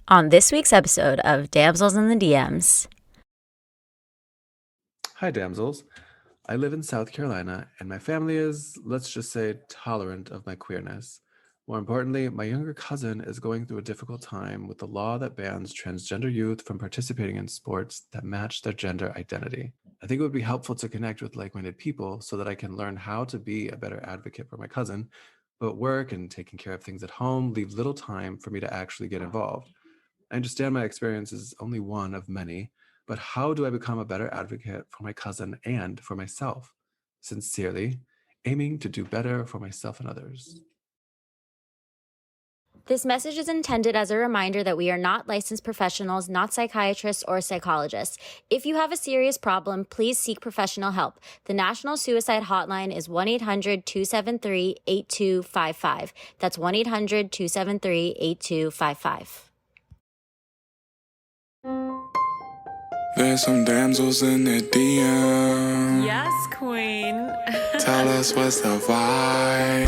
on this week's episode of Damsels in the DMs. Hi, Damsels. I live in South Carolina, and my family is, let's just say, tolerant of my queerness. More importantly, my younger cousin is going through a difficult time with the law that bans transgender youth from participating in sports that match their gender identity. I think it would be helpful to connect with like minded people so that I can learn how to be a better advocate for my cousin, but work and taking care of things at home leave little time for me to actually get involved. I understand my experience is only one of many, but how do I become a better advocate for my cousin and for myself? Sincerely, aiming to do better for myself and others. This message is intended as a reminder that we are not licensed professionals, not psychiatrists or psychologists. If you have a serious problem, please seek professional help. The National Suicide Hotline is 1-800-273-8255. That's 1-800-273-8255. There's some damsels in the DM. Yes, queen. Tell us what's the vibe.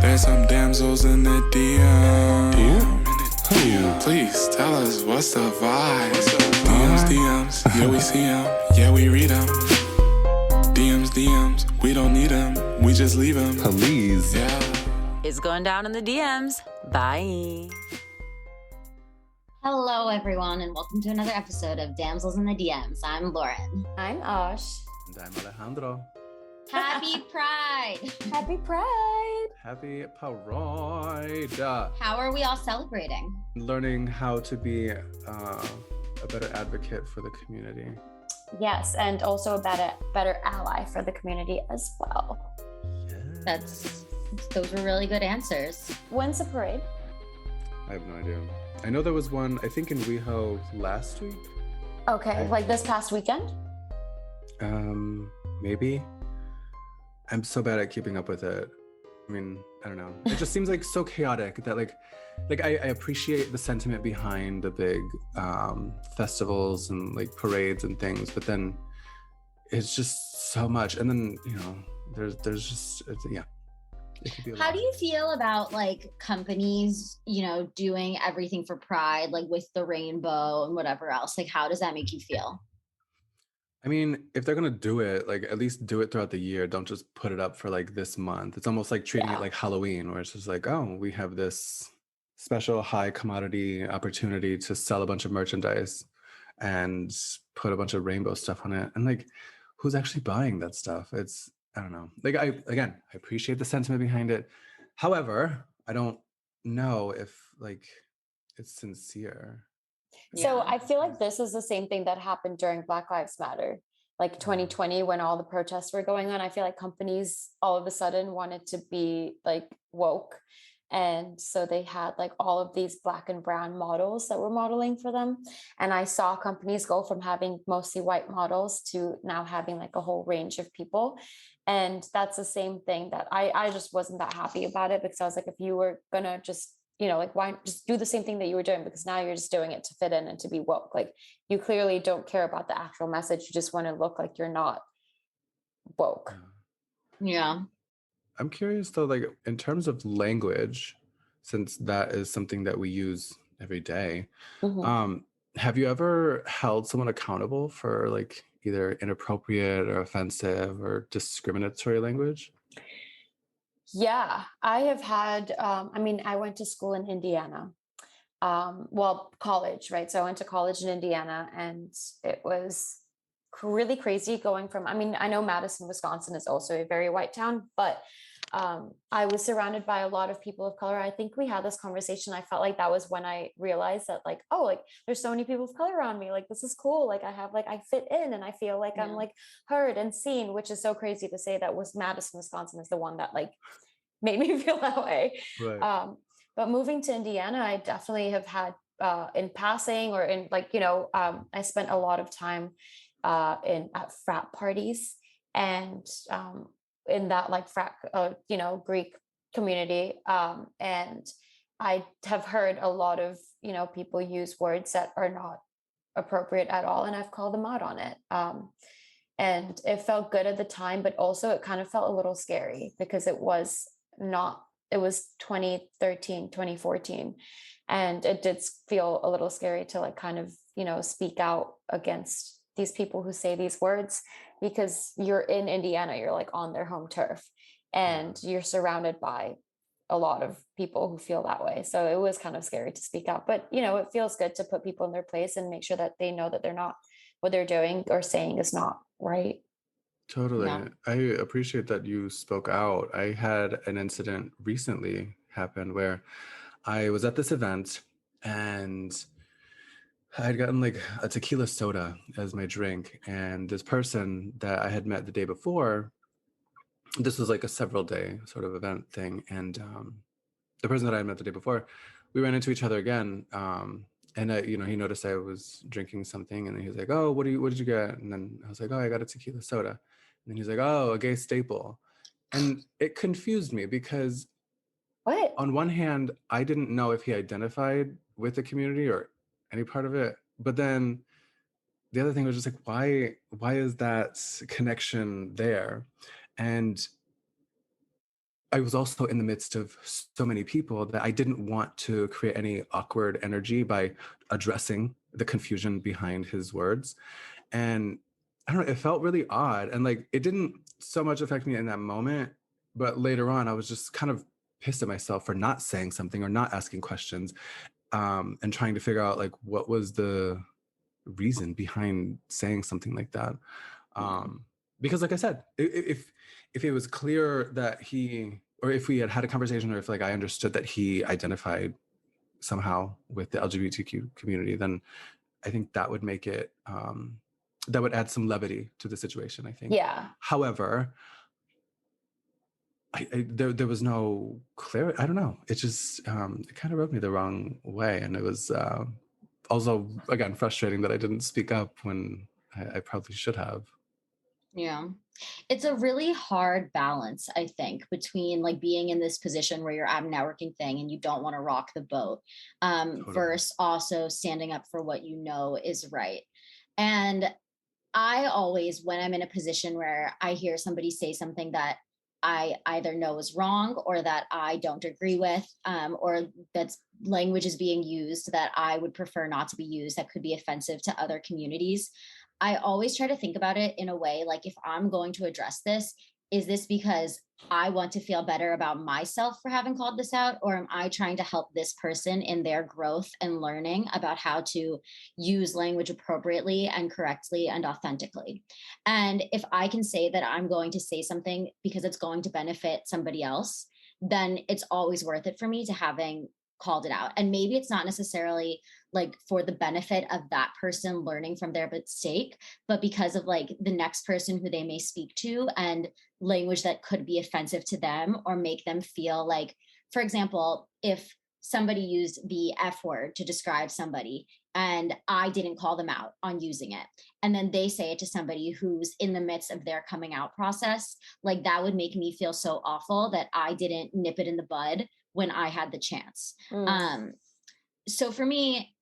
There's some damsels in the DM. Please tell us what's the vibe. DMs, yeah we see them, yeah we read them. DMs, we don't need them, we just leave them. Please. Yeah. It's going down in the DMs. Bye. Hello, everyone, and welcome to another episode of Damsels in the DMs. I'm Lauren. I'm Osh. And I'm Alejandro. Happy Pride! Happy Pride. Happy Pride. How are we all celebrating? Learning how to be a better advocate for the community. Yes, and also a better ally for the community as well. Those were really good answers. When's the parade? I have no idea. I know there was one, I think in WeHo last week. Okay, like this past weekend? Maybe. I'm so bad at keeping up with it. I mean, I don't know. It just seems like so chaotic that like I appreciate the sentiment behind the big festivals and like parades and things, but then it's just so much. And then, you know, there's just, yeah. It could be a How lot. do you feel about like companies, doing everything for Pride, like with the rainbow and whatever else? Like, how does that make you feel? I mean, if they're gonna do it, like at least do it throughout the year. Don't just put it up for like this month. It's almost like treating it like Halloween, where it's just like, oh, we have this special high commodity opportunity to sell a bunch of merchandise and put a bunch of rainbow stuff on it. And like, who's actually buying that stuff? I don't know. Like I appreciate the sentiment behind it. However, I don't know if like it's sincere. So Yeah. I feel like this is the same thing that happened during Black Lives Matter, like 2020 when all the protests were going on. I feel like companies all of a sudden wanted to be like woke. And so they had like all of these black and brown models that were modeling for them. And I saw companies go from having mostly white models to now having like a whole range of people. And that's the same thing that I just wasn't that happy about it, because I was like, if you were gonna just, like why just do the same thing that you were doing, because now you're just doing it to fit in and to be woke. Like you clearly don't care about the actual message. You just want to look like you're not woke. Yeah. I'm curious though, like in terms of language, since that is something that we use every day, Mhm. have you ever held someone accountable for like either inappropriate or offensive or discriminatory language? Yeah, I have had, I went to school in Indiana, college, right? So I went to college in Indiana, and it was really crazy going from, I know Madison, Wisconsin is also a very white town, but I was surrounded by a lot of people of color. I think we had this conversation. I felt like that was when I realized that like, oh, like there's so many people of color around me. Like, this is cool. Like I fit in and I feel like I'm like heard and seen, which is so crazy to say that was Madison, Wisconsin is the one that like made me feel that way. Right. But moving to Indiana, I definitely have had in passing or in like, I spent a lot of time at frat parties, and in that like frat, Greek community. And I have heard a lot of, people use words that are not appropriate at all. And I've called them out on it. And it felt good at the time, but also it kind of felt a little scary because it was not it was 2013, 2014. And it did feel a little scary to like kind of, speak out against these people who say these words, because you're in Indiana, you're like on their home turf, and you're surrounded by a lot of people who feel that way. So it was kind of scary to speak out, but it feels good to put people in their place and make sure that they know that they're not, what they're doing or saying is not right. Totally. Yeah. I appreciate that you spoke out. I had an incident recently happen where I was at this event and I had gotten like a tequila soda as my drink. And this person that I had met the day before, this was like a several day sort of event thing. And the person that I had met the day before, we ran into each other again. And he noticed I was drinking something, and then he was like, "Oh, what did you get?" And then I was like, "Oh, I got a tequila soda." And then he's like, "Oh, a gay staple," and it confused me because What? on one hand, I didn't know if he identified with the community or any part of it, but then the other thing was just like, why is that connection there? And I was also in the midst of so many people that I didn't want to create any awkward energy by addressing the confusion behind his words. And I don't know, it felt really odd. And like, it didn't so much affect me in that moment, but later on, I was just kind of pissed at myself for not saying something or not asking questions, and trying to figure out like, what was the reason behind saying something like that. Because like I said, if it was clear that or if we had had a conversation, or if like I understood that he identified somehow with the LGBTQ community, then I think that would make it, that would add some levity to the situation, I think. Yeah. However, there was no clarity. I don't know. It just, it kind of rubbed me the wrong way. And it was also, again, frustrating that I didn't speak up when I probably should have. Yeah. It's a really hard balance, I think, between like being in this position where you're at a networking thing and you don't want to rock the boat, Totally. versus also standing up for what you know is right. And I always, when I'm in a position where I hear somebody say something that I either know is wrong or that I don't agree with, or that's language is being used that I would prefer not to be used, that could be offensive to other communities, I always try to think about it in a way like, if I'm going to address this, is this because I want to feel better about myself for having called this out? Or am I trying to help this person in their growth and learning about how to use language appropriately and correctly and authentically? And if I can say that I'm going to say something because it's going to benefit somebody else, then it's always worth it for me to having called it out. And maybe it's not necessarily like for the benefit of that person learning from their mistake, but because of like the next person who they may speak to, and language that could be offensive to them or make them feel like, for example, if somebody used the F word to describe somebody and I didn't call them out on using it, and then they say it to somebody who's in the midst of their coming out process, like that would make me feel so awful that I didn't nip it in the bud when I had the chance. So for me,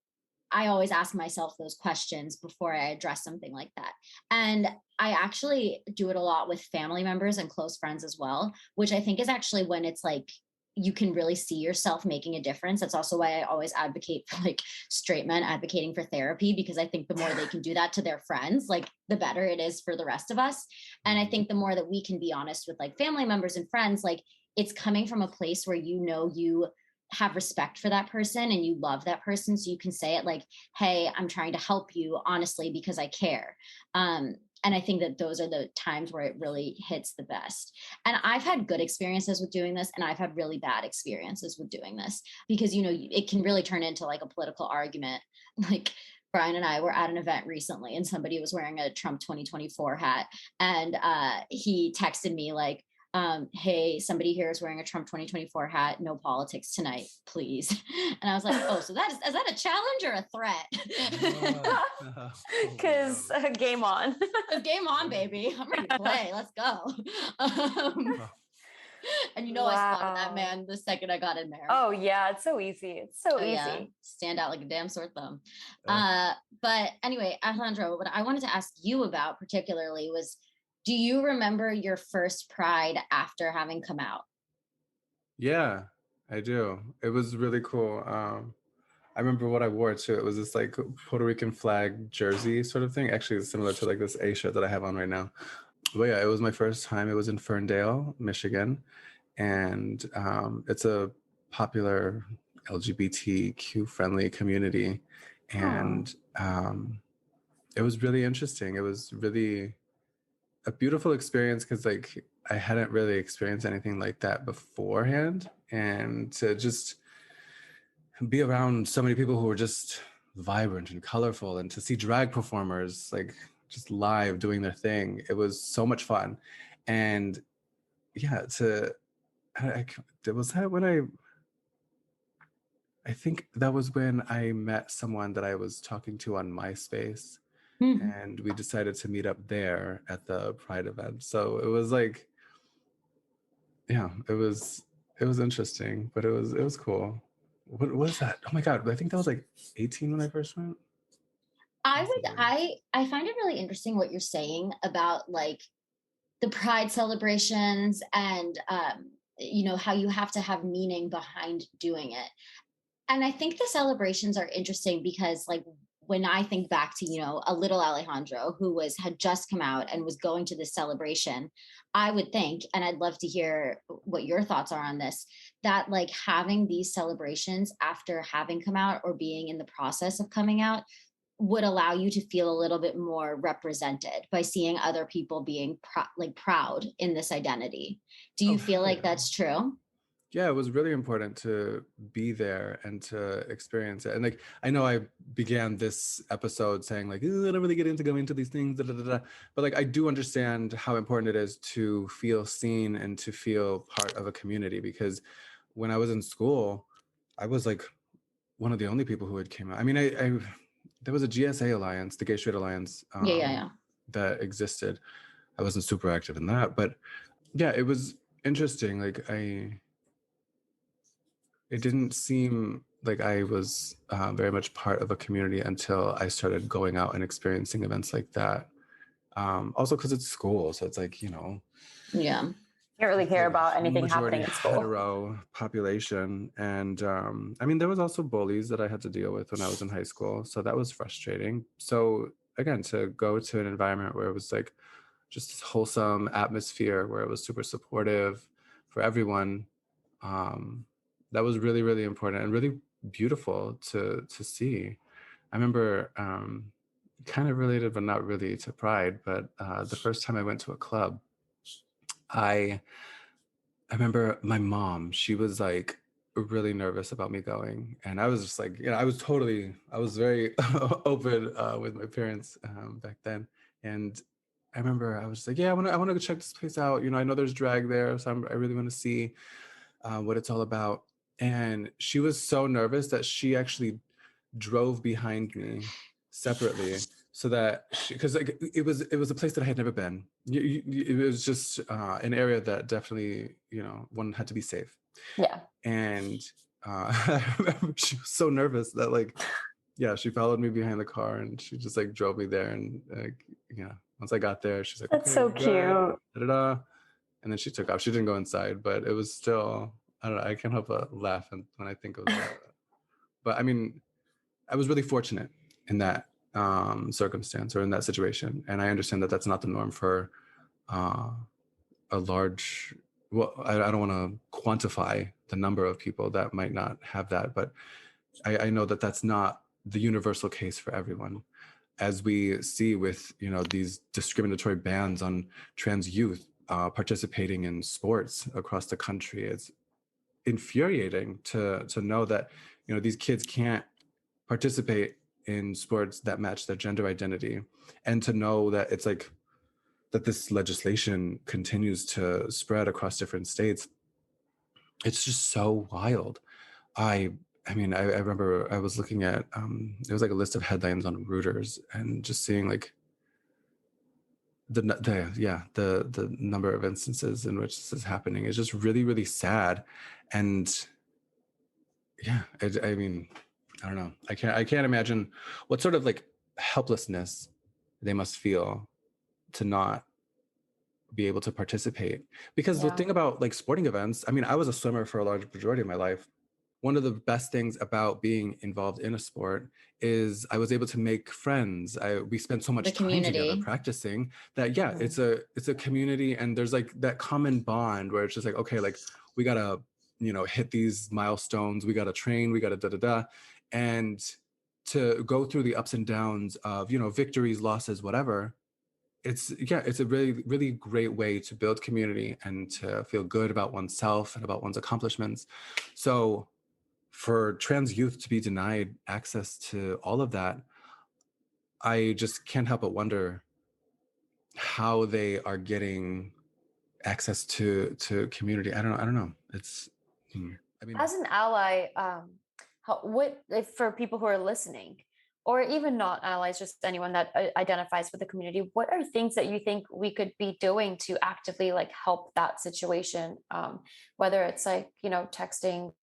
I always ask myself those questions before I address something like that. And I actually do it a lot with family members and close friends as well, which I think is actually when it's like you can really see yourself making a difference. That's also why I always advocate for like straight men advocating for therapy, because I think the more they can do that to their friends, like the better it is for the rest of us. And I think the more that we can be honest with like family members and friends, like it's coming from a place where you have respect for that person and you love that person, so you can say it like, hey, I'm trying to help you honestly because I care. And I think that those are the times where it really hits the best. And I've had good experiences with doing this, and I've had really bad experiences with doing this, because it can really turn into like a political argument. Like Brian and I were at an event recently and somebody was wearing a Trump 2024 hat, and he texted me like, hey, somebody here is wearing a Trump 2024 hat, no politics tonight, please. And I was like, oh, so is that a challenge or a threat? Because game on. Game on, baby. I'm ready to play. Let's go. And I spotted that man the second I got in there. Oh yeah, it's so easy. It's so easy. Yeah. Stand out like a damn sore thumb. But anyway, Alejandro, what I wanted to ask you about particularly was, do you remember your first Pride after having come out? Yeah, I do. It was really cool. I remember what I wore too. It was this like Puerto Rican flag jersey sort of thing. Actually, it's similar to like this A shirt that I have on right now. But yeah, it was my first time. It was in Ferndale, Michigan, and it's a popular LGBTQ friendly community, Oh. and it was really interesting. It was really a beautiful experience because like I hadn't really experienced anything like that beforehand, and to just be around so many people who were just vibrant and colorful, and to see drag performers like just live doing their thing, it was so much fun. And yeah, was that when I think that was when I met someone that I was talking to on MySpace, Hmm. and we decided to meet up there at the Pride event. So it was like, yeah, it was interesting, but it was cool. What was that? Oh my God, I think that was like 18 when I first went. I would Possibly. I find it really interesting what you're saying about like the pride celebrations and how you have to have meaning behind doing it. And I think the celebrations are interesting because like when I think back to, a little Alejandro who had just come out and was going to this celebration, I would think, and I'd love to hear what your thoughts are on this, that like having these celebrations after having come out or being in the process of coming out would allow you to feel a little bit more represented by seeing other people being proud in this identity. Do Oh, you feel hell like yeah. that's true? Yeah, it was really important to be there and to experience it. And like, I know I began this episode saying like, "Ooh, I don't really get into going into these things, da, da, da, da." But like, I do understand how important it is to feel seen and to feel part of a community. Because when I was in school, I was like one of the only people who had came out. I mean, I there was a GSA alliance, the Gay Straight Alliance, Yeah, yeah, yeah. that existed. I wasn't super active in that, but yeah, it was interesting. Like it didn't seem like I was very much part of a community until I started going out and experiencing events like that. Also, because it's school, so it's like Yeah. Can't really it's care a about anything majority happening in school. hetero population, and I mean there was also bullies that I had to deal with when I was in high school, so that was frustrating. So again, to go to an environment where it was like just this wholesome atmosphere where it was super supportive for everyone, um, that was really, really important and really beautiful to see. I remember kind of related, but not really to Pride. But the first time I went to a club, I I remember my mom. She was like really nervous about me going, and I was just like, I was very open with my parents back then, and I remember I was like, yeah, I want to go check this place out. I know there's drag there, so I really want to see what it's all about. And she was so nervous that she actually drove behind me separately so that because like it was a place that I had never been. It was just an area that definitely one had to be safe. Yeah. And I remember she was so nervous that like yeah, she followed me behind the car and she just like drove me there. And like yeah, once I got there, she's like, That's okay, so you're good, cute. da, da, da. And then she took off. She didn't go inside, but it was still, I don't know, I can't help but laugh when I think of that. But I mean, I was really fortunate in that circumstance or in that situation. And I understand that that's not the norm for uh, a large, well, I don't want to quantify the number of people that might not have that, but I know that that's not the universal case for everyone. As we see with these discriminatory bans on trans youth participating in sports across the country, it's infuriating to know that these kids can't participate in sports that match their gender identity, and to know that it's like that this legislation continues to spread across different states. It's just so wild. I mean, I remember I was looking at it was like a list of headlines on Reuters, and just seeing like the number of instances in which this is happening is just really, really sad. And yeah, I mean, I don't know. I can't imagine what sort of like helplessness they must feel to not be able to participate. Because the Yeah. thing about like sporting events, I mean, I was a swimmer for a large majority of my life. One of the best things about being involved in a sport is I was able to make friends. We spent so The much time together community. practicing that yeah, Mhm. it's a community, and there's like that common bond where it's just like, okay, like we gotta, you know, hit these milestones, we gotta train, we gotta da da da. And to go through the ups and downs of, you know, victories, losses, whatever, it's a really really great way to build community and to feel good about oneself and about one's accomplishments. So for trans youth to be denied access to all of that, I just can't help but wonder how they are getting access to community. I don't know. It's I mean, As an ally, what if for people who are listening, or even not allies, just anyone that identifies with the community, what are things that you think we could be doing to actively like help that situation? Whether it's like, you know, texting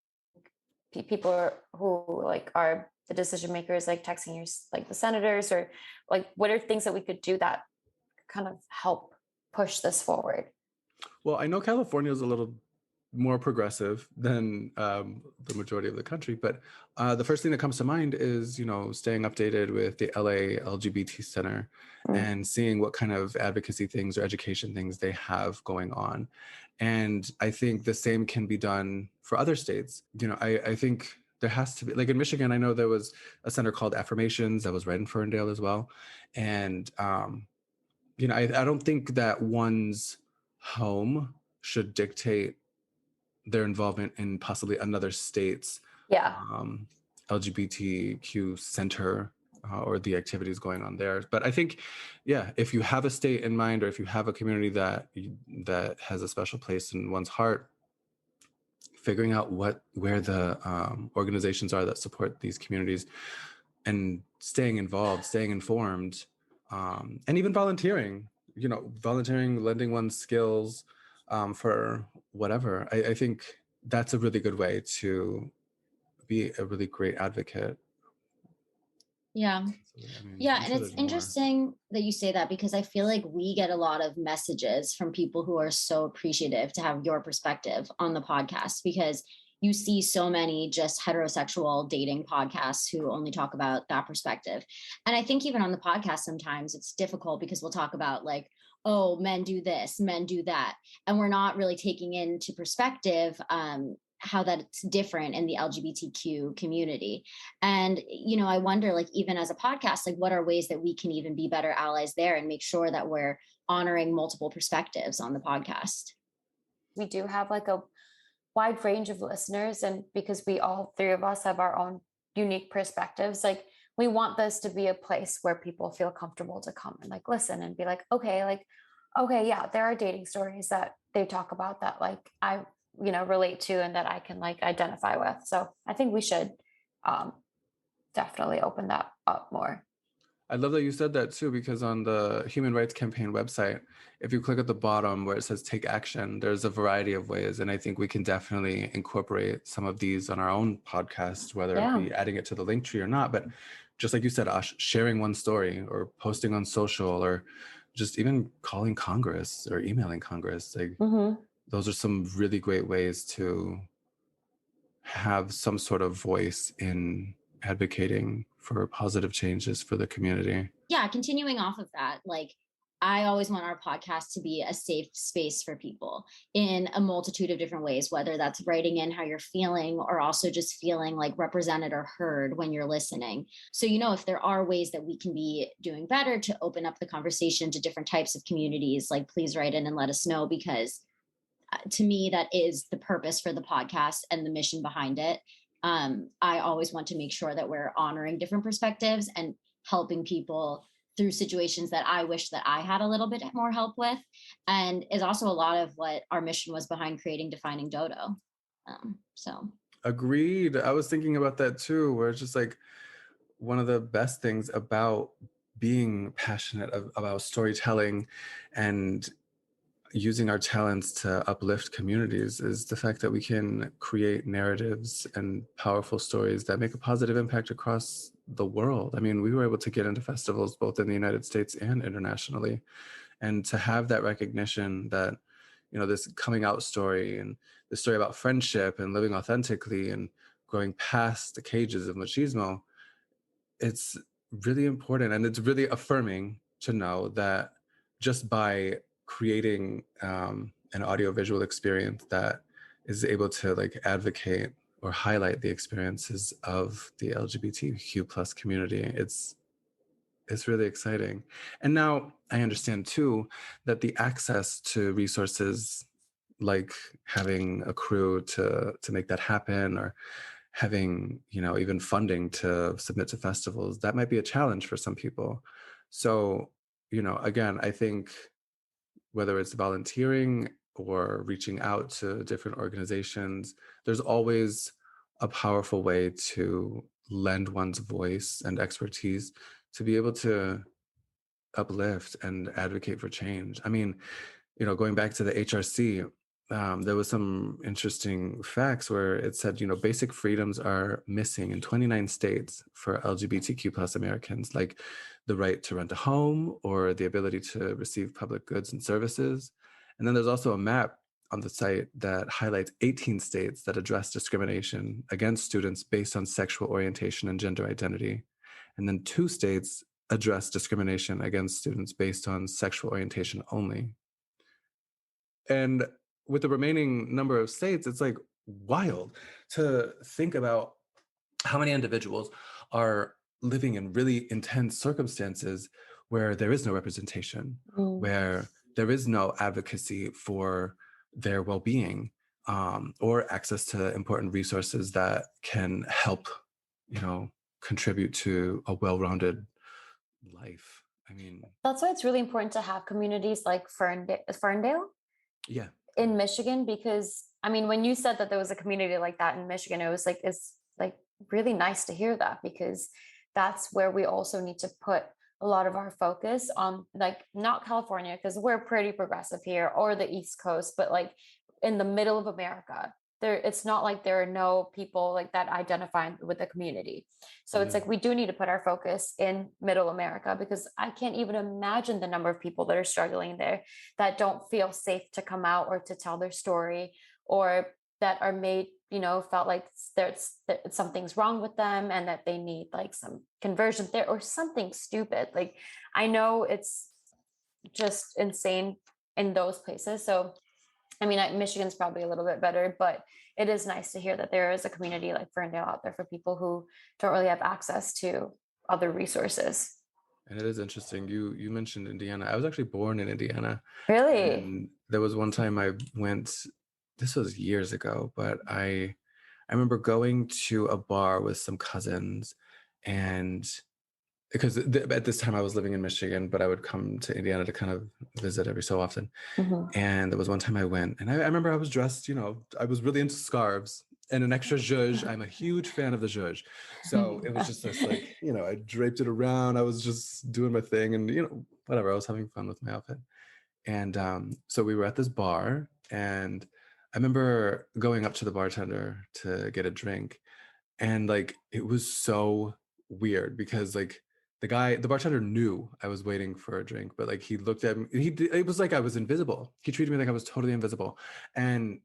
people who like are the decision makers, like texting your like the senators, or like what are things that we could do that kind of help push this forward? well, I know California is a little more progressive than the majority of the country, but the first thing that comes to mind is, you know, staying updated with the LA LGBT Center Mm. and seeing what kind of advocacy things or education things they have going on. And I think the same can be done for other states. You know, I think there has to be, like in Michigan, I know there was a center called Affirmations that was right in Ferndale as well. And, you know, I don't think that one's home should dictate their involvement in possibly another state's Yeah. um, LGBTQ center or the activities going on there. But I think, yeah, if you have a state in mind, or if you have a community that has a special place in one's heart, figuring out where the organizations are that support these communities, and staying involved, staying informed, and even volunteering. You know, volunteering, lending one's skills for whatever. I think that's a really good way to be a really great advocate. Yeah. So, I mean, Yeah, I'm and sure it's there's more. interesting that you say that because I feel like we get a lot of messages from people who are so appreciative to have your perspective on the podcast, because you see so many just heterosexual dating podcasts who only talk about that perspective. And I think even on the podcast, sometimes it's difficult because we'll talk about like, oh, men do this, men do that. And we're not really taking into perspective how that's different in the LGBTQ community. And, you know, I wonder, like, even as a podcast, like, what are ways that we can even be better allies there and make sure that we're honoring multiple perspectives on the podcast? We do have like a wide range of listeners, and because we all three of us have our own unique perspectives, like we want this to be a place where people feel comfortable to come and like listen and be like okay, yeah, there are dating stories that they talk about that like I, you know, relate to and that I can like identify with. So I think we should um definitely open that up more. I love that you said that too, because on the Human Rights Campaign website, if you click at the bottom where it says take action, there's a variety of ways. And I think we can definitely incorporate some of these on our own podcast, whether it Yeah. be adding it to the link tree or not. But just like you said, Ash, sharing one story or posting on social, or just even calling Congress or emailing Congress, like Mm-hmm. those are some really great ways to have some sort of voice in advocating for positive changes for the community. Yeah, continuing off of that, like, I always want our podcast to be a safe space for people in a multitude of different ways, whether that's writing in how you're feeling or also just feeling like represented or heard when you're listening. So, you know, if there are ways that we can be doing better to open up the conversation to different types of communities, like, please write in and let us know, because to me, that is the purpose for the podcast and the mission behind it. I always want to make sure that we're honoring different perspectives and helping people through situations that I wish that I had a little bit more help with. And is also a lot of what our mission was behind creating Defining Dodo. So Agreed. I was thinking about that too, where it's just like one of the best things about being passionate about storytelling and using our talents to uplift communities is the fact that we can create narratives and powerful stories that make a positive impact across the world. I mean, we were able to get into festivals both in the United States and internationally. And to have that recognition that, this coming out story and the story about friendship and living authentically and growing past the cages of machismo, it's really important, and it's really affirming to know that just by creating an audiovisual experience that is able to like advocate or highlight the experiences of the LGBTQ plus community, it's really exciting. And now I understand too that the access to resources, like having a crew to make that happen, or having, even funding to submit to festivals, that might be a challenge for some people. So, again, I think whether it's volunteering or reaching out to different organizations, there's always a powerful way to lend one's voice and expertise to be able to uplift and advocate for change. I mean, going back to the HRC, there was some interesting facts where it said, basic freedoms are missing in 29 states for LGBTQ plus Americans, like the right to rent a home or the ability to receive public goods and services. And then there's also a map on the site that highlights 18 states that address discrimination against students based on sexual orientation and gender identity. And then 2 states address discrimination against students based on sexual orientation only. And with the remaining number of states, it's like wild to think about how many individuals are living in really intense circumstances where there is no representation, where there is no advocacy for their well-being, or access to important resources that can help, contribute to a well-rounded life. I mean, That's why it's really important to have communities like Ferndale yeah. in Michigan, because I mean, when you said that there was a community like that in Michigan, it was like, it's like really nice to hear that, because that's where we also need to put a lot of our focus on, like not California, because we're pretty progressive here, or the East Coast, but like in the middle of America. It's not like there are no people like that identify with the community. So it's like we do need to put our focus in middle America, because I can't even imagine the number of people that are struggling there, that don't feel safe to come out or to tell their story, or that are made, felt like something's wrong with them and that they need like some conversion there or something stupid. Like, I know it's just insane in those places. So I mean, Michigan's probably a little bit better, but it is nice to hear that there is a community like Ferndale out there for people who don't really have access to other resources. And it is interesting. You mentioned Indiana. I was actually born in Indiana. Really? And there was one time I went, this was years ago, but I remember going to a bar with some cousins, and because at this time I was living in Michigan, but I would come to Indiana to kind of visit every so often. And there was one time I went, and I remember I was dressed, I was really into scarves and an extra zhuzh. I'm a huge fan of the zhuzh. So it was just this like, I draped it around. I was just doing my thing, and, whatever, I was having fun with my outfit. And so we were at this bar, and I remember going up to the bartender to get a drink. And like, it was so weird because like, the bartender knew I was waiting for a drink, but like he looked at me, it was like I was invisible. He treated me like I was totally invisible. And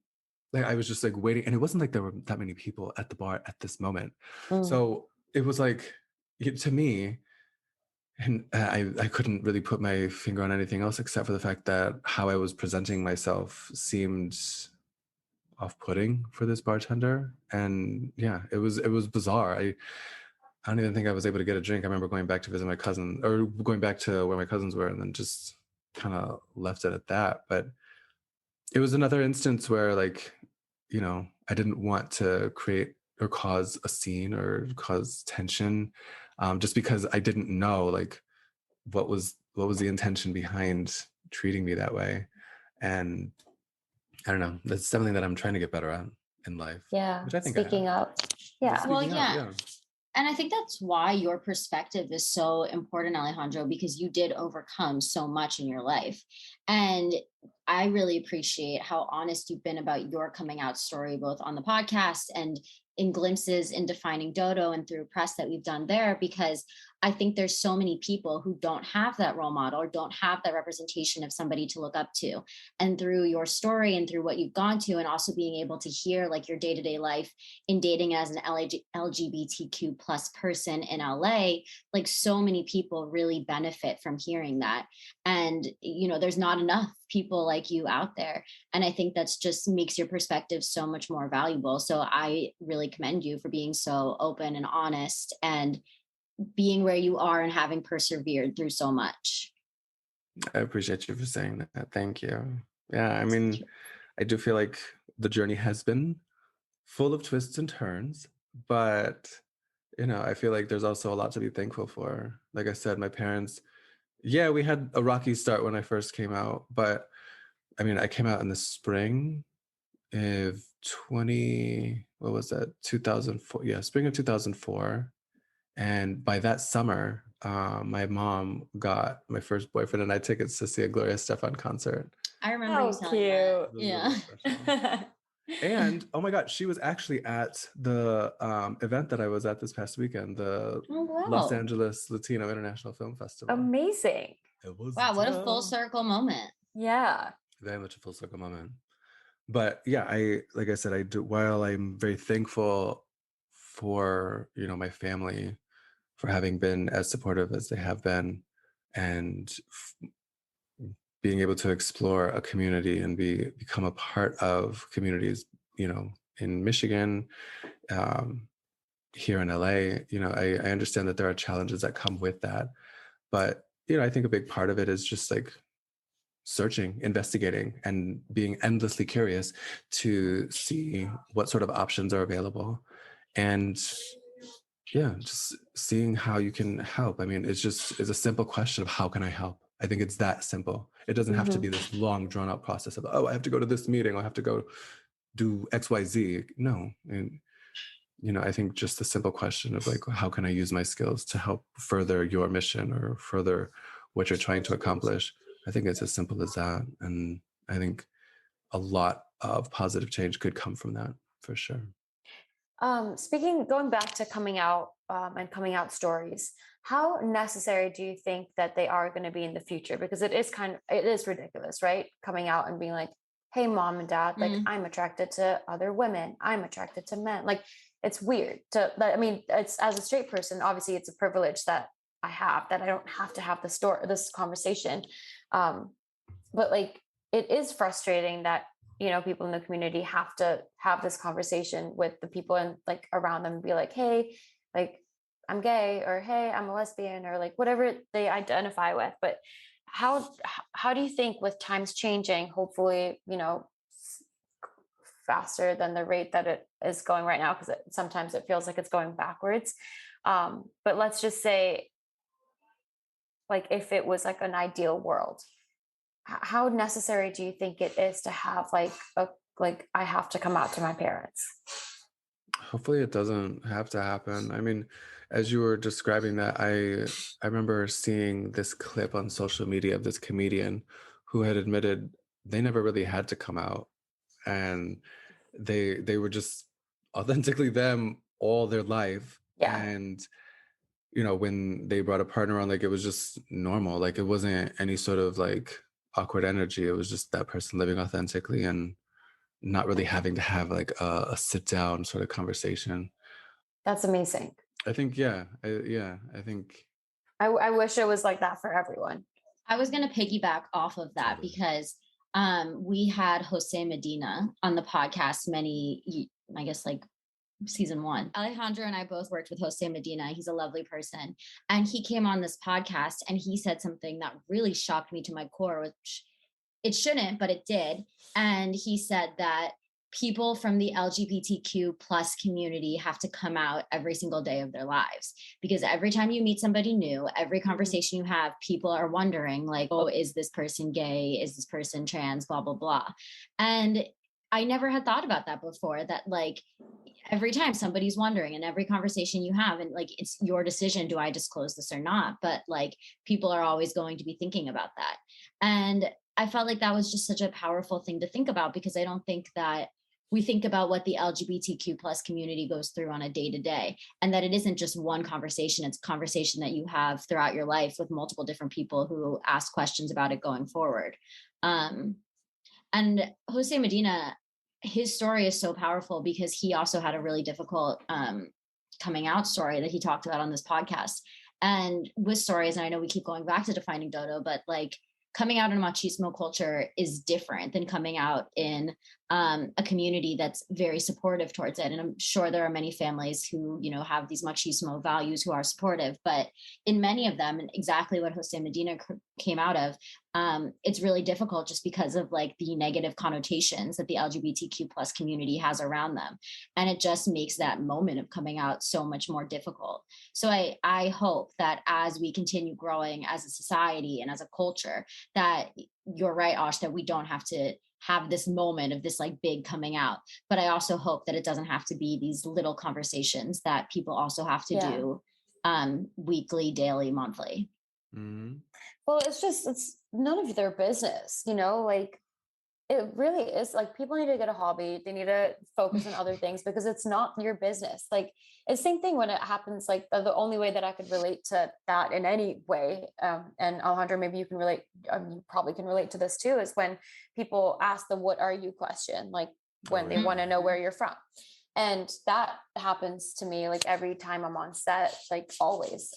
like, I was just like waiting, and it wasn't like there were that many people at the bar at this moment. So it was like, to me, and I couldn't really put my finger on anything else except for the fact that how I was presenting myself seemed off-putting for this bartender. And yeah, it was bizarre. I don't even think I was able to get a drink. I remember going back to visit my cousin, or going back to where my cousins were, and then just kind of left it at that. But it was another instance where like, I didn't want to create or cause a scene or cause tension, just because I didn't know like what was the intention behind treating me that way. And I don't know, that's something that I'm trying to get better at in life. Yeah. Which I think Speaking up. Yeah. Well, yeah. And I think that's why your perspective is so important, Alejandro, because you did overcome so much in your life. And I really appreciate how honest you've been about your coming out story, both on the podcast and in glimpses in Defining Dodo and through press that we've done there, because I think there's so many people who don't have that role model or don't have that representation of somebody to look up to. And through your story and through what you've gone to, and also being able to hear like your day-to-day life in dating as an LGBTQ plus person in LA, like so many people really benefit from hearing that. And, you know, there's not enough people like you out there. And I think that's just makes your perspective so much more valuable. So I really commend you for being so open and honest and being where you are and having persevered through so much. I appreciate you for saying that. Thank you. Yeah, I mean, I do feel like the journey has been full of twists and turns, but you know, I feel like there's also a lot to be thankful for. Like I said, my parents, yeah, we had a rocky start when I first came out, but I mean, I came out in the spring of 20, what was that? 2004. Yeah, spring of 2004. And by that summer, my mom got my first boyfriend and I tickets to see a Gloria Estefan concert. I remember you How telling that. It was Yeah. really special. And oh my God, she was actually at the event that I was at this past weekend, the Oh, wow. Los Angeles Latino International Film Festival. Amazing. It was Wow, what a full dope. circle moment. Yeah. Very much a full circle moment. But yeah, like I said, I do, while I'm very thankful for, you know, my family for having been as supportive as they have been, and being able to explore a community and become a part of communities, you know, in Michigan, um, here in LA, you know, I understand that there are challenges that come with that. But, you know, I think a big part of it is just like searching, investigating, and being endlessly curious to see what sort of options are available. And yeah, just seeing how you can help. I mean, it's a simple question of how can I help? I think it's that simple. It doesn't have to be this long drawn out process of, oh, I have to go to this meeting, I have to go do XYZ. No. And you know, I think just the simple question of like, how can I use my skills to help further your mission or further what you're trying to accomplish? I think it's as simple as that. And I think a lot of positive change could come from that for sure. Going back to coming out and coming out stories, how necessary do you think that they are going to be in the future? Because it is ridiculous, right? Coming out and being like, hey, mom and dad, like I'm attracted to other women. I'm attracted to men. Like it's weird I mean, it's as a straight person, obviously it's a privilege that I have, that I don't have to have this conversation. But like, it is frustrating that, you know, people in the community have to have this conversation with the people and like around them and be like, hey, like I'm gay, or hey, I'm a lesbian, or like whatever they identify with. But how do you think, with times changing, hopefully, you know, faster than the rate that it is going right now, because sometimes it feels like it's going backwards, but let's just say, like, if it was like an ideal world, how necessary do you think it is to have like I have to come out to my parents? Hopefully it doesn't have to happen. I mean, as you were describing that, I remember seeing this clip on social media of this comedian who had admitted they never really had to come out, and they were just authentically them all their life. Yeah. And you know, when they brought a partner on, like it was just normal. Like it wasn't any sort of like awkward energy. It was just that person living authentically and not really having to have like a sit down sort of conversation. That's amazing. I think, yeah, I think. I wish it was like that for everyone. I was going to piggyback off of that Totally. because we had Jose Medina on the podcast I guess like season 1. Alejandro and I both worked with Jose Medina. He's a lovely person. And he came on this podcast and he said something that really shocked me to my core, which it shouldn't, but it did. And he said that people from the LGBTQ plus community have to come out every single day of their lives, because every time you meet somebody new, every conversation you have, people are wondering like, oh, is this person gay? Is this person trans? Blah, blah, blah. And I never had thought about that before, that like every time somebody's wondering in every conversation you have, and like, it's your decision, do I disclose this or not? But like, people are always going to be thinking about that. And I felt like that was just such a powerful thing to think about, because I don't think that we think about what the LGBTQ plus community goes through on a day-to-day, and that it isn't just one conversation, it's a conversation that you have throughout your life with multiple different people who ask questions about it going forward. And Jose Medina, his story is so powerful because he also had a really difficult coming out story that he talked about on this podcast. And with stories, and I know we keep going back to defining Dodo, but like coming out in a machismo culture is different than coming out in a community that's very supportive towards it. And I'm sure there are many families who, you know, have these machismo values who are supportive, but in many of them, and exactly what Jose Medina came out of, it's really difficult just because of like the negative connotations that the LGBTQ plus community has around them. And it just makes that moment of coming out so much more difficult. So I hope that as we continue growing as a society and as a culture, that you're right, Osh, that we don't have to have this moment of this like big coming out. But I also hope that it doesn't have to be these little conversations that people also have to do weekly, daily, monthly. Mm-hmm. Well, it's none of their business, you know, like it really is. Like people need to get a hobby. They need to focus on other things because it's not your business. Like it's the same thing when it happens. Like the only way that I could relate to that in any way, and Alejandro, maybe you can relate, you probably can relate to this too, is when people ask the "what are you" question, like when they want to know where you're from. And that happens to me like every time I'm on set, like always.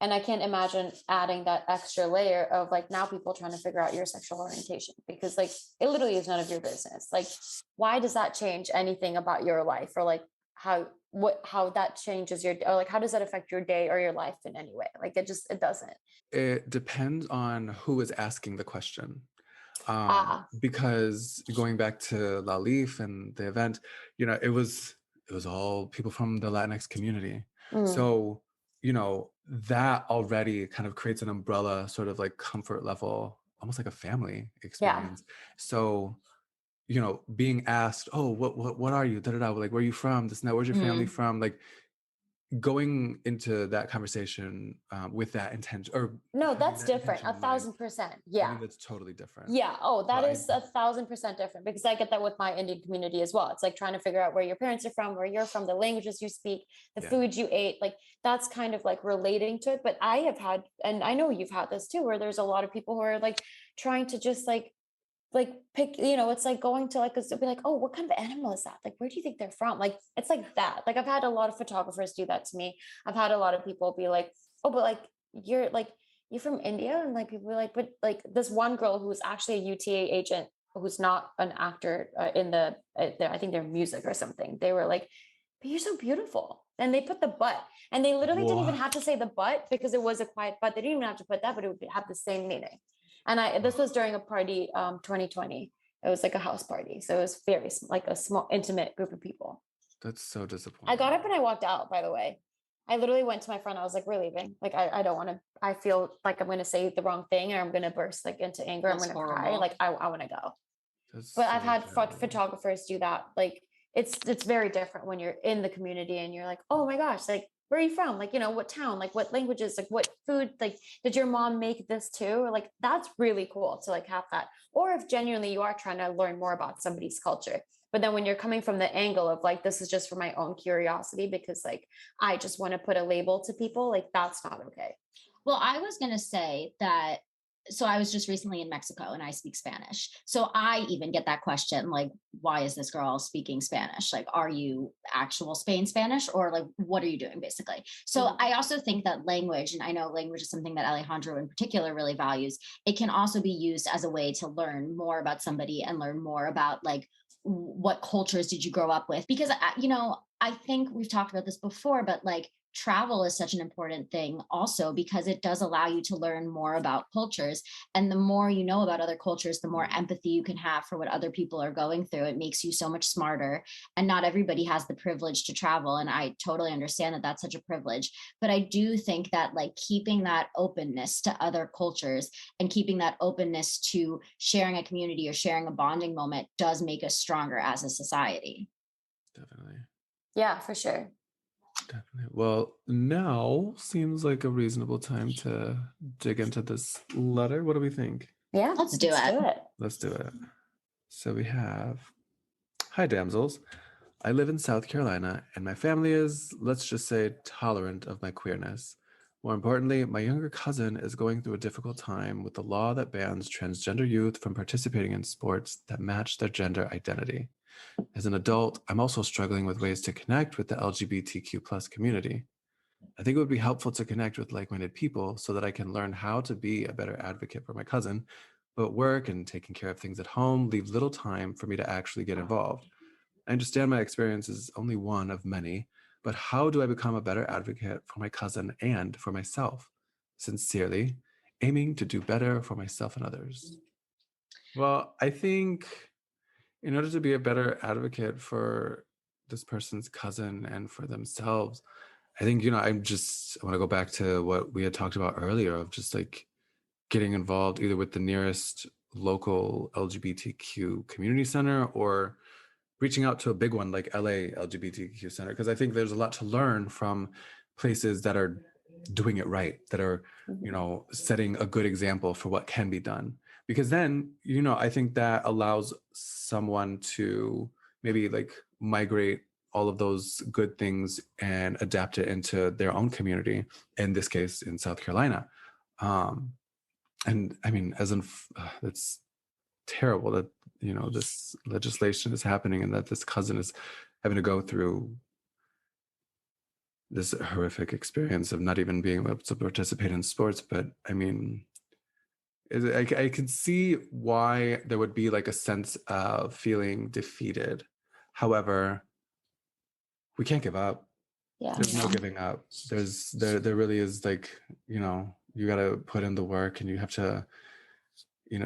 And I can't imagine adding that extra layer of like now people trying to figure out your sexual orientation, because like it literally is none of your business. Like, why does that change anything about your life, or like how that changes your, or like how does that affect your day or your life in any way? Like it doesn't. It depends on who is asking the question. Because going back to La Leaf and the event, you know, it was all people from the Latinx community. So, you know, that already kind of creates an umbrella sort of like comfort level, almost like a family experience. So, you know, being asked, oh, what are you? Da, da, da. Like, where are you from? This and that. Where's your family from? Like, going into that conversation with that intention, or no, that's different. 1,000%. Yeah. I mean, that's totally different. Yeah. Oh, that is 1,000% different, because I get that with my Indian community as well. It's like trying to figure out where your parents are from, where you're from, the languages you speak, the food you ate. Like that's kind of like relating to it. But I have had, and I know you've had this too, where there's a lot of people who are like trying to just like pick, you know, it's like going to like, be like, oh, what kind of animal is that? Like, where do you think they're from? Like, it's like that. Like, I've had a lot of photographers do that to me. I've had a lot of people be like, oh, but like, you're from India? And like, people be like, but like this one girl who was actually a UTA agent, who's not an actor in I think they're music or something. They were like, but you're so beautiful. And they put the but, and they literally didn't even have to say the but, because it was a quiet but. They didn't even have to put that, but it would have the same meaning. And this was during a party, 2020. It was like a house party. So it was very like a small, intimate group of people. That's so disappointing. I got up and I walked out, by the way. I literally went to my friend. I was like, we're leaving. Like, I don't want to, I feel like I'm going to say the wrong thing, and I'm going to burst like into anger. I'm going to cry. Like, I want to go. But so I've had photographers do that. Like, it's very different when you're in the community and you're like, oh my gosh, like, where are you from? Like, you know, what town, like what languages, like what food, like, did your mom make this too? Or like, that's really cool to like have that. Or if genuinely you are trying to learn more about somebody's culture. But then when you're coming from the angle of like, this is just for my own curiosity, because like, I just want to put a label to people, like, that's not okay. Well, I was going to say that, so I was just recently in Mexico and I speak Spanish. So I even get that question, like, why is this girl speaking Spanish? Like, are you actual Spain Spanish, or like, what are you doing basically? So I also think that language, and I know language is something that Alejandro in particular really values, it can also be used as a way to learn more about somebody and learn more about like, what cultures did you grow up with? Because, you know, I think we've talked about this before, but like, travel is such an important thing also, because it does allow you to learn more about cultures. And the more you know about other cultures, the more empathy you can have for what other people are going through. It makes you so much smarter. And not everybody has the privilege to travel. And I totally understand that that's such a privilege. But I do think that like keeping that openness to other cultures and keeping that openness to sharing a community or sharing a bonding moment does make us stronger as a society. Definitely. Yeah, for sure. Definitely. Well, now seems like a reasonable time to dig into this letter. What do we think? Yeah, let's do it. Let's do it. So we have, Hi, Damsels. I live in South Carolina, and my family is, let's just say, tolerant of my queerness. More importantly, my younger cousin is going through a difficult time with the law that bans transgender youth from participating in sports that match their gender identity. As an adult, I'm also struggling with ways to connect with the LGBTQ plus community. I think it would be helpful to connect with like-minded people so that I can learn how to be a better advocate for my cousin, but work and taking care of things at home leave little time for me to actually get involved. I understand my experience is only one of many, but how do I become a better advocate for my cousin and for myself? Sincerely, aiming to do better for myself and others. Well, I think in order to be a better advocate for this person's cousin and for themselves, I think, I want to go back to what we had talked about earlier of just like getting involved either with the nearest local LGBTQ community center or reaching out to a big one like LA LGBTQ Center, because I think there's a lot to learn from places that are doing it right, that are, setting a good example for what can be done. Because then, I think that allows someone to maybe like migrate all of those good things and adapt it into their own community, in this case, in South Carolina. And I mean, it's terrible that this legislation is happening and that this cousin is having to go through this horrific experience of not even being able to participate in sports. But I mean, I can see why there would be like a sense of feeling defeated. However, we can't give up. Yeah. There's no giving up. There really is, like, you got to put in the work and you have to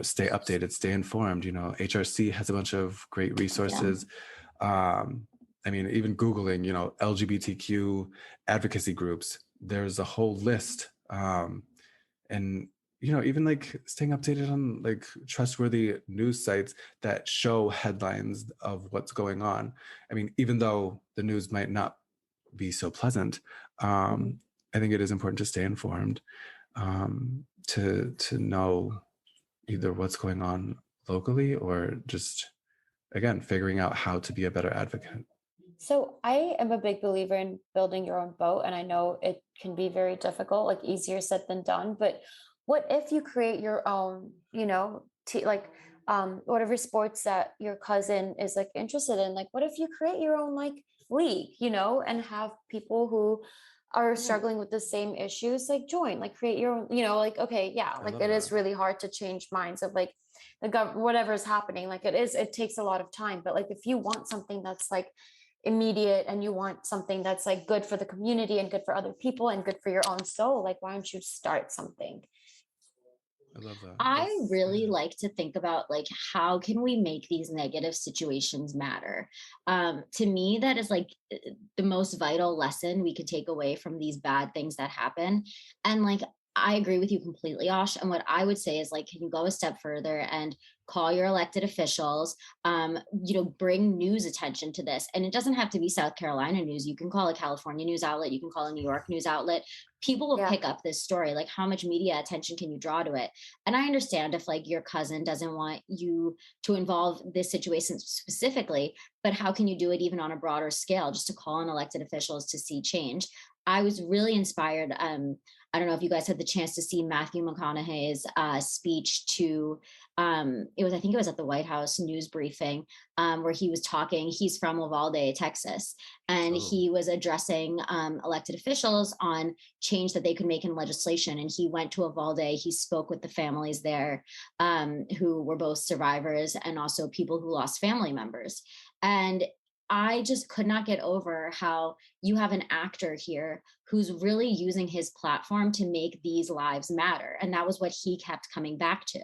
stay updated, stay informed. HRC has a bunch of great resources. I mean, even Googling, LGBTQ advocacy groups, there's a whole list. And, even like staying updated on like trustworthy news sites that show headlines of what's going on. I mean, even though the news might not be so pleasant, I think it is important to stay informed, to know either what's going on locally or just, again, figuring out how to be a better advocate. So I am a big believer in building your own boat, and I know it can be very difficult, like easier said than done. But what if you create your own, whatever sports that your cousin is like interested in? Like, what if you create your own like league, and have people who are struggling with the same issues like join, like create your own, like okay, yeah, I like love it is that. really hard to change minds of like whatever is happening. Like it takes a lot of time, but like if you want something that's like immediate and you want something that's like good for the community and good for other people and good for your own soul, like why don't you start something? I love that. I really like to think about like how can we make these negative situations matter. To me, that is like the most vital lesson we could take away from these bad things that happen. And like I agree with you completely, Osh. And what I would say is like, can you go a step further and call your elected officials, bring news attention to this. And it doesn't have to be South Carolina news. You can call a California news outlet, you can call a New York news outlet. People will Yeah. pick up this story. Like, how much media attention can you draw to it? And I understand if like your cousin doesn't want you to involve this situation specifically, but how can you do it even on a broader scale, just to call on elected officials to see change? I was really inspired. I don't know if you guys had the chance to see Matthew McConaughey's speech to I think it was at the White House news briefing, where he was talking. He's from Uvalde, Texas, and he was addressing elected officials on change that they could make in legislation. And he went to Uvalde. He spoke with the families there, who were both survivors and also people who lost family members. And I just could not get over how you have an actor here who's really using his platform to make these lives matter. And that was what he kept coming back to.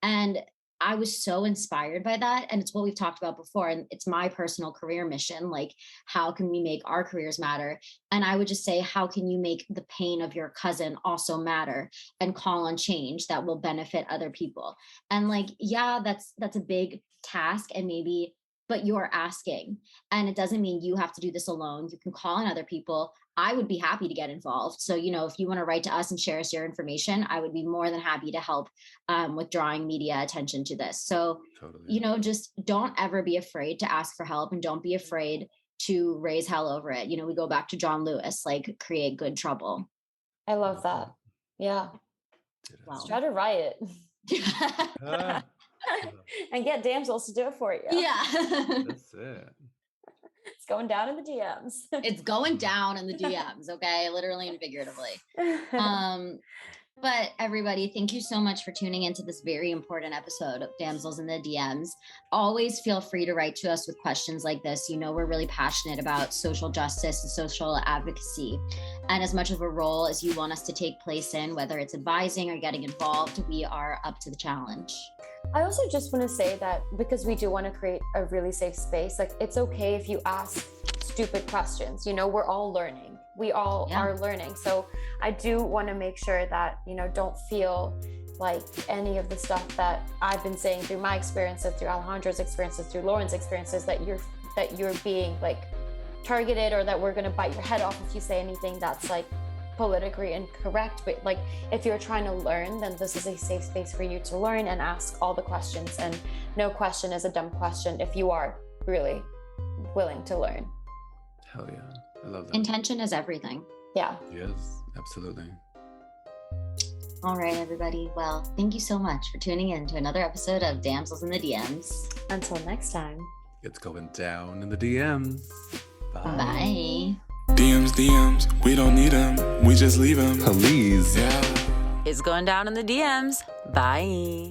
And I was so inspired by that. And it's what we've talked about before. And it's my personal career mission. Like, how can we make our careers matter? And I would just say, how can you make the pain of your cousin also matter and call on change that will benefit other people? And like, yeah, that's a big task. And maybe but you're asking. And it doesn't mean you have to do this alone. You can call on other people. I would be happy to get involved. So, if you want to write to us and share us your information, I would be more than happy to help with drawing media attention to this. So, Totally. just don't ever be afraid to ask for help, and don't be afraid to raise hell over it. We go back to John Lewis, like, create good trouble. I love that. Yeah. Did it. Let's try to riot Ah, and get Damsels to do it for you. Yeah. that's it. It's going down in the DMs. It's going down in the DMs, okay? Literally and figuratively. But everybody, thank you so much for tuning into this very important episode of Damsels in the DMs. Always feel free to write to us with questions like this. We're really passionate about social justice and social advocacy. And as much of a role as you want us to take place in, whether it's advising or getting involved, we are up to the challenge. I also just want to say that because we do want to create a really safe space, like, it's okay if you ask stupid questions. We're all learning. We all are learning. So I do want to make sure that, don't feel like any of the stuff that I've been saying through my experiences, through Alejandro's experiences, through Lauren's experiences, that you're being like targeted, or that we're going to bite your head off if you say anything that's like politically incorrect. But like, if you're trying to learn, then this is a safe space for you to learn and ask all the questions, and no question is a dumb question if you are really willing to learn. Hell yeah. I love that. Intention is everything. Yeah. Yes, absolutely. All right, everybody. Well, thank you so much for tuning in to another episode of Damsels in the DMs. Until next time. It's going down in the DMs. Bye. DMs, we don't need them, we just leave them. Please. Yeah. It's going down in the DMs. Bye.